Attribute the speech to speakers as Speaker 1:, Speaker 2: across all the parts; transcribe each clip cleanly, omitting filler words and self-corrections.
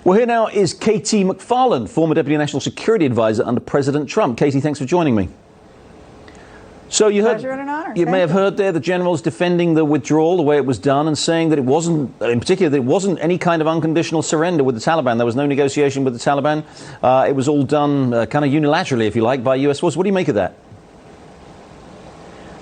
Speaker 1: Well, here now is Katie McFarland, former Deputy National Security Advisor under President Trump. Katie, thanks for joining me. So you heard, you may have heard there the generals defending the withdrawal, the way it was done, and saying that it wasn't, in particular, that it wasn't any kind of unconditional surrender with the Taliban. There was no negotiation with the Taliban. It was all done kind of unilaterally, if you like, by U.S. forces. What do you make of that?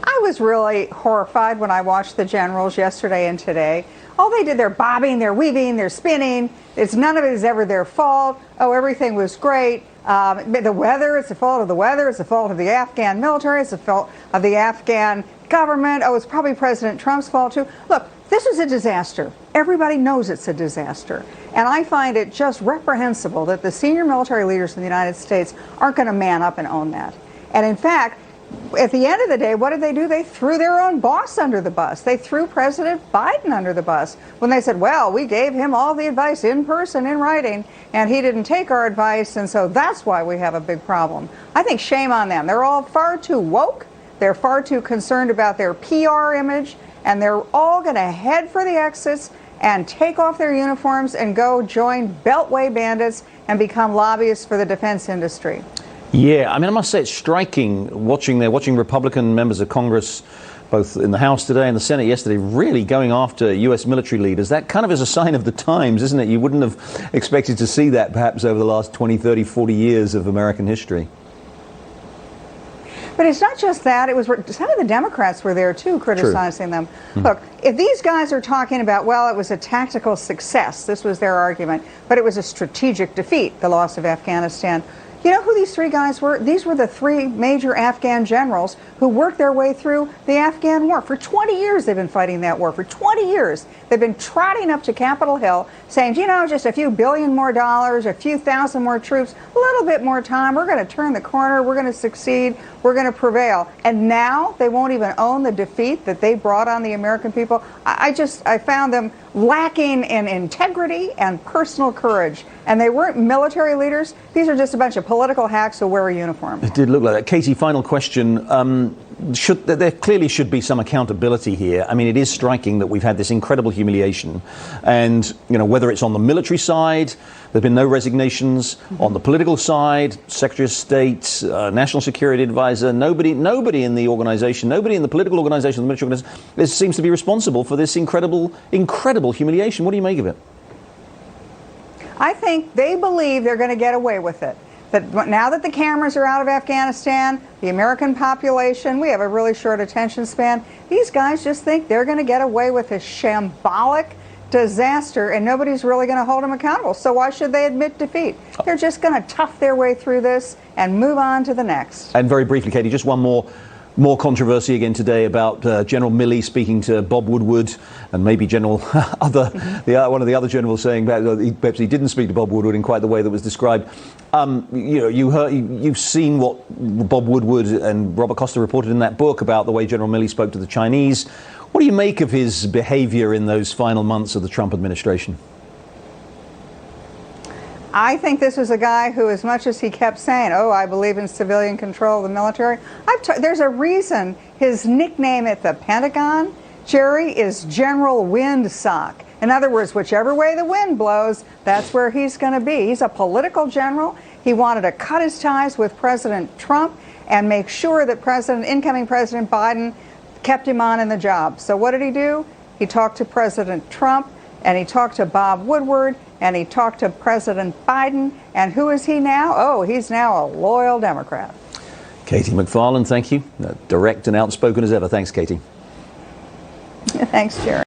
Speaker 2: I was really horrified when I watched the generals yesterday and today. All they did, they're bobbing, they're weaving, they're spinning. None of it is ever their fault. Oh, everything was great. The weather, it's the fault of the weather. It's the fault of the Afghan military. It's the fault of the Afghan government. Oh, it's probably President Trump's fault, too. Look, this is a disaster. Everybody knows it's a disaster. And I find it just reprehensible that the senior military leaders in the United States aren't going to man up and own that. And in fact, at the end of the day, what did they do? They threw their own boss under the bus. They threw President Biden under the bus when they said, well, we gave him all the advice in person, in writing, and he didn't take our advice, and so that's why we have a big problem. I think shame on them. They're all far too woke. They're far too concerned about their PR image, and they're all going to head for the exits and take off their uniforms and go join Beltway bandits and become lobbyists for the defense industry.
Speaker 1: Yeah, I mean, I must say it's striking watching Republican members of Congress, both in the House today and the Senate yesterday, really going after U.S. military leaders. That kind of is a sign of the times, isn't it? You wouldn't have expected to see that perhaps over the last 20, 30, 40 years of American history.
Speaker 2: But it's not just that. It was some of the Democrats were there, too, criticizing them. Look, if these guys are talking about, well, it was a tactical success, this was their argument, but it was a strategic defeat, the loss of Afghanistan. You know who these three guys were? These were the three major Afghan generals who worked their way through the Afghan war. For 20 years they've been fighting that war. For 20 years they've been trotting up to Capitol Hill saying, you know, just a few billion more dollars, a few thousand more troops, a little bit more time. We're going to turn the corner. We're going to succeed. We're going to prevail. And now they won't even own the defeat that they brought on the American people. I found them lacking in integrity and personal courage. And they weren't military leaders. These are just a bunch of political hacks who wear a uniform.
Speaker 1: It did look like that. Katie, final question. There clearly should be some accountability here. I mean, it is striking that we've had this incredible humiliation. And, you know, whether it's on the military side, there have been no resignations. On the political side, Secretary of State, National Security Advisor, nobody in the organization, nobody in the political organization, the military organization, seems to be responsible for this incredible humiliation. What do you make of it?
Speaker 2: I think they believe they're going to get away with it. That now that the cameras are out of Afghanistan, the American population, we have a really short attention span. These guys just think they're going to get away with this shambolic disaster and nobody's really going to hold them accountable. So why should they admit defeat? They're just going to tough their way through this and move on to the next.
Speaker 1: And very briefly, Katie, just one more controversy again today about General Milley speaking to Bob Woodward, and maybe one of the other generals saying perhaps he didn't speak to Bob Woodward in quite the way that was described. You know, you've seen what Bob Woodward and Robert Costa reported in that book about the way General Milley spoke to the Chinese. What do you make of his behavior in those final months of the Trump administration?
Speaker 2: I think this was a guy who, as much as he kept saying, oh, I believe in civilian control of the military, there's a reason his nickname at the Pentagon, Jerry, is General Windsock. In other words, whichever way the wind blows, that's where he's going to be. He's a political general. He wanted to cut his ties with President Trump and make sure that incoming President Biden kept him on in the job. So what did he do? He talked to President Trump, and he talked to Bob Woodward, and he talked to President Biden. And who is he now? Oh, he's now a loyal Democrat.
Speaker 1: Katie McFarland, thank you. Direct and outspoken as ever. Thanks, Katie.
Speaker 2: Thanks, Jerry.